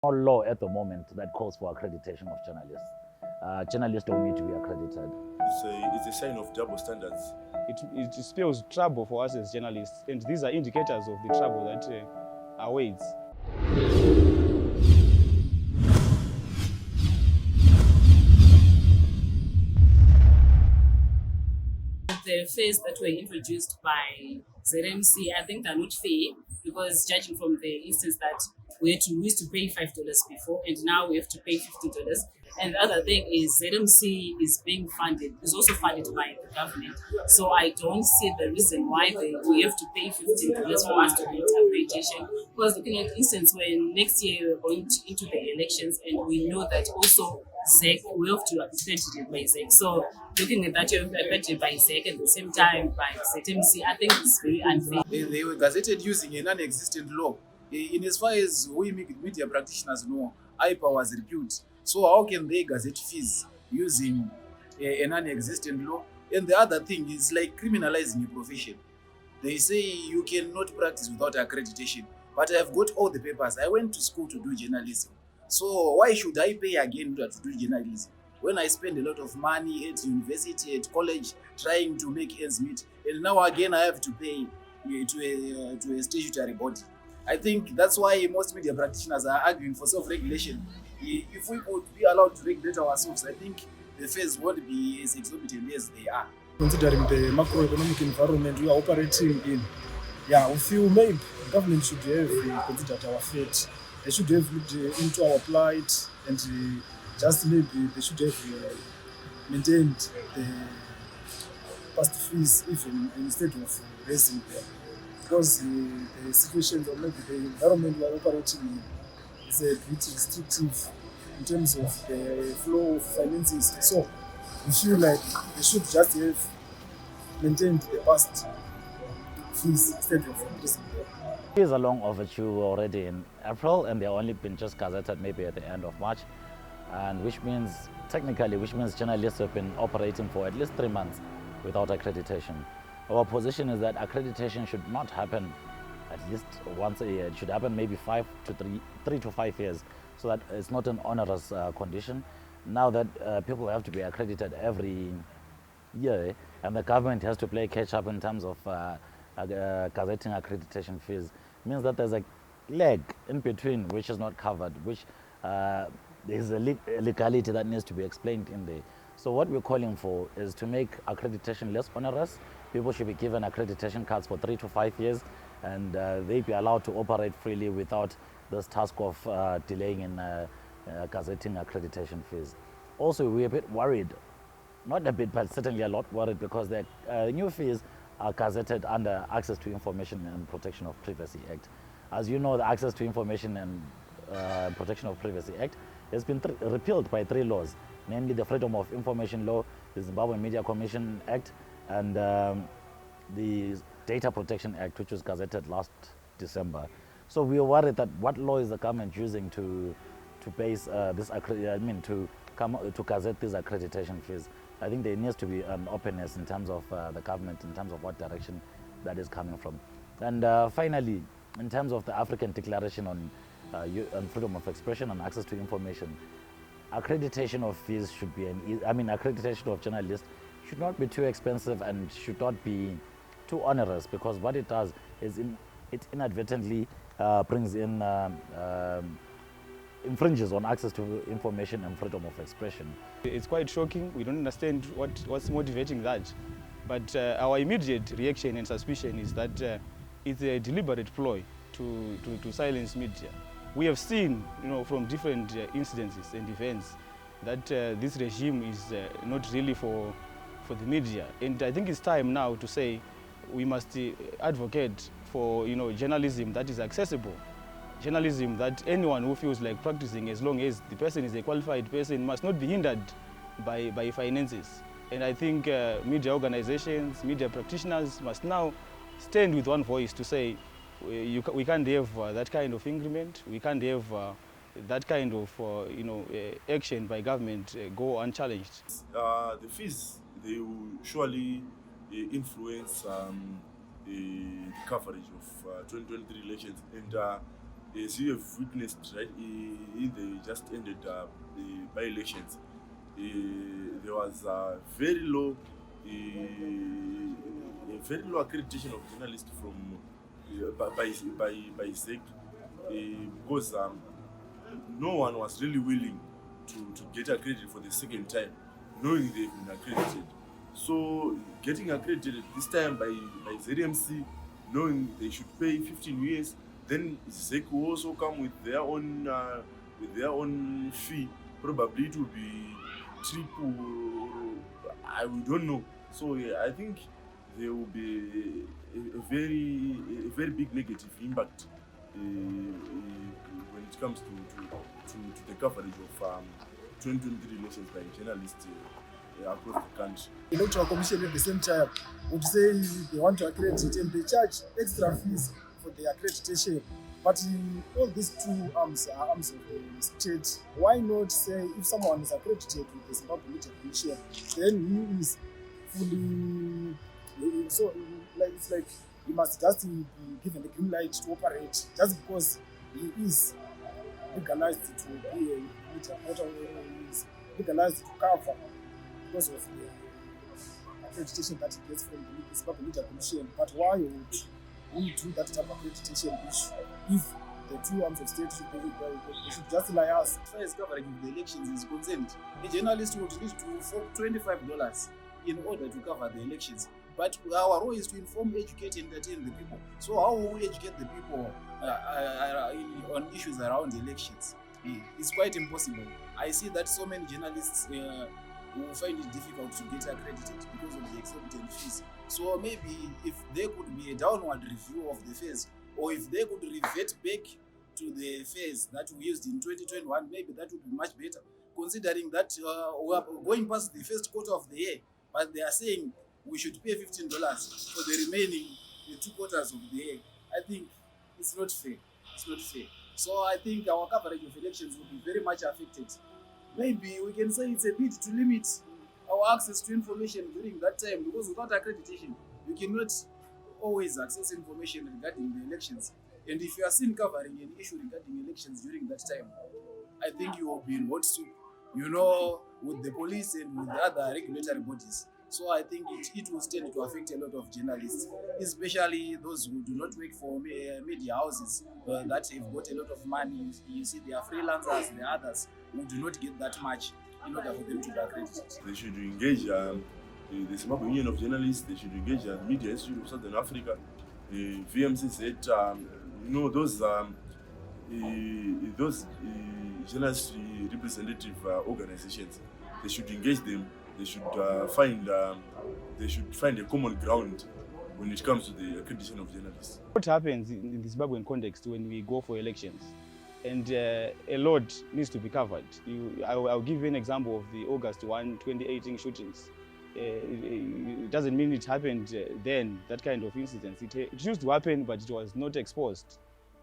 No law at the moment that calls for accreditation of journalists. Journalists don't need to be accredited. It's a sign of double standards. It spells trouble for us as journalists, and these are indicators of the trouble that awaits. The fees that were introduced by ZMC, I think, are not fair because judging from the instance that we used to pay $5 before, and now we have to pay $50. And the other thing is ZMC is also funded by the government. So I don't see the reason why we have to pay $15 for us to get accreditation. Because looking at instance when next year we're going into the elections, and we know that also ZEC, we have to be accredited by ZEC. So looking at that, you're accredited by ZEC at the same time by ZMC, I think it's very unfair. They were gazetted using a non-existent law. In as far as we media practitioners know, IPA was repealed. So how can they gazette fees using a non-existent law? And the other thing is like criminalizing a profession. They say you cannot practice without accreditation. But I've got all the papers. I went to school to do journalism. So why should I pay again to do journalism? When I spend a lot of money at university, at college, trying to make ends meet, and now again I have to pay to a statutory body. I think that's why most media practitioners are arguing for self-regulation. If we could be allowed to regulate ourselves, I think the fees won't be as exorbitant as they are. Considering the macroeconomic environment we are operating in, yeah, we feel maybe the government should have considered our fate. They should have looked into our plight, and just maybe they should have maintained the past fees even instead of raising them. Because the situation or maybe the environment we are operating in is a bit restrictive in terms of the flow of finances. So we feel like they should just have maintained the past fees instead of increasing them. Fees are long overdue already in April, and they've only been just gazetted maybe at the end of March, and which means journalists have been operating for at least 3 months without accreditation. Our position is that accreditation should not happen at least once a year. It should happen maybe 3 to 5 years, so that it's not an onerous condition. Now that people have to be accredited every year, and the government has to play catch up in terms of gazetting accreditation fees, means that there's a lag in between which is not covered, which there's a legality that needs to be explained in there. So what we're calling for is to make accreditation less onerous. People should be given accreditation cards for 3 to 5 years, and they be allowed to operate freely without this task of delaying in gazetting accreditation fees. Also, we're a bit worried, not a bit, but certainly a lot worried, because the new fees are gazetted under Access to Information and Protection of Privacy Act. As you know, the Access to Information and Protection of Privacy Act has been repealed by 3 laws, namely the Freedom of Information Law, the Zimbabwean Media Commission Act, and the Data Protection Act, which was gazetted last December. So we are worried that what law is the government using to base to gazette these accreditation fees. I think there needs to be an openness in terms of the government, in terms of what direction that is coming from. And finally, in terms of the African Declaration on freedom of expression and access to information, accreditation of fees should be accreditation of journalists should not be too expensive and should not be too onerous, because what it does is it inadvertently brings in infringes on access to information and freedom of expression. It's quite shocking. We don't understand what's motivating that. But our immediate reaction and suspicion is that it's a deliberate ploy to silence media. We have seen, from different incidences and events that this regime is not really for the media. And I think it's time now to say we must advocate for journalism that is accessible. Journalism that anyone who feels like practicing, as long as the person is a qualified person, must not be hindered by finances. And I think media organizations, media practitioners must now stand with one voice to say we can't have that kind of increment, we can't have that kind of action by government go unchallenged. The fees, they will surely influence the coverage of 2023 elections, and as you have witnessed, right, in the just ended by-elections, there was a very low accreditation of journalists from by SEC, because no one was really willing to get accredited for the second time, knowing they've been accredited. So getting accredited this time by ZMC, knowing they should pay 15 years, then ZEC will also come with their own fee. Probably it will be triple. We don't know. So yeah, I think there will be a very big negative impact when it comes to the coverage of 2023 elections by journalists across the country. The Electoral Commission at the same time would say they want to accredit and they charge extra fees for the accreditation. But all these two arms are arms of the state. Why not say if someone is accredited with the Zimbabwe Media Commission, then he is fully, so like it's like he must just be given the green light to operate just because he is legalized to be a media, is legalized to cover because of the accreditation that he gets from the Zimbabwe Media Commission. But why would we do that type of accreditation issue if the two arms of state should just lie us? As far as coverage of the elections is concerned, a journalist would need to fork $25 in order to cover the elections. But our role is to inform, educate, and entertain the people. So how will we educate the people on issues around elections? It's quite impossible. I see that so many journalists will find it difficult to get accredited because of the exorbitant fees. So maybe if there could be a downward review of the fees, or if they could revert back to the fees that we used in 2021, maybe that would be much better, considering that we are going past the first quarter of the year, but they are saying we should pay $15 for the remaining 2 quarters of the year. I think it's not fair. It's not fair. So I think our coverage of elections will be very much affected. Maybe we can say it's a bit to limit our access to information during that time, because without accreditation, you cannot always access information regarding the elections. And if you are seen covering an issue regarding elections during that time, I think you will be in hot soup, with the police and with the other regulatory bodies. So I think it will stand to affect a lot of journalists, especially those who do not work for media houses that have got a lot of money. You see, they are freelancers, the others who do not get that much in order for them to be accredited. They should engage the Zimbabwe Union of Journalists. They should engage the Media Institute of Southern Africa. VMC said, those journalist representative organizations, they should engage them. They should find a common ground when it comes to the accreditation of journalists. What happens in the Zimbabwean context when we go for elections? And a lot needs to be covered. I'll give you an example of the August 1, 2018 shootings. It doesn't mean it happened then, that kind of incidents. It used to happen, but it was not exposed.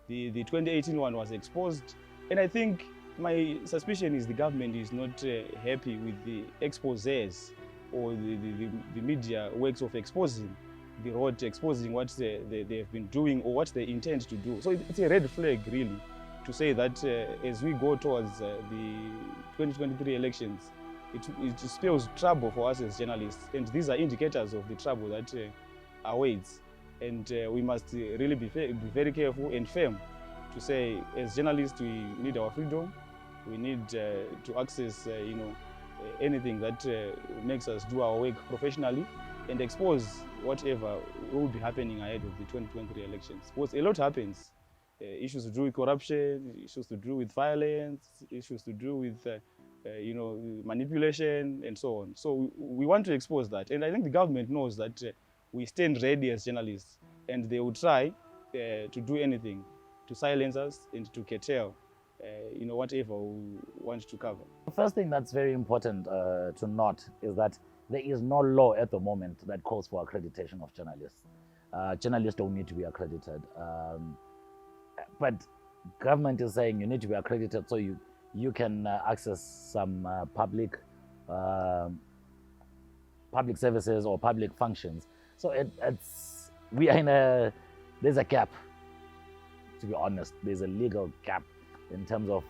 The 2018 one was exposed, and I think my suspicion is the government is not happy with the exposés or the media works of exposing the road, exposing what they have been doing or what they intend to do. So it's a red flag, really, to say that as we go towards the 2023 elections, it spells trouble for us as journalists, and these are indicators of the trouble that awaits. And we must really be very careful and firm to say, as journalists, we need our freedom. We need to access, anything that makes us do our work professionally and expose whatever will be happening ahead of the 2023 elections. Because a lot happens. Issues to do with corruption, issues to do with violence, issues to do with manipulation and so on. So we want to expose that. And I think the government knows that we stand ready as journalists, and they will try to do anything to silence us and to curtail whatever we want to cover. The first thing that's very important to note is that there is no law at the moment that calls for accreditation of journalists. Journalists don't need to be accredited. But government is saying you need to be accredited so you can access some public services or public functions. So there's a gap. to be honest. There's a legal gap in terms of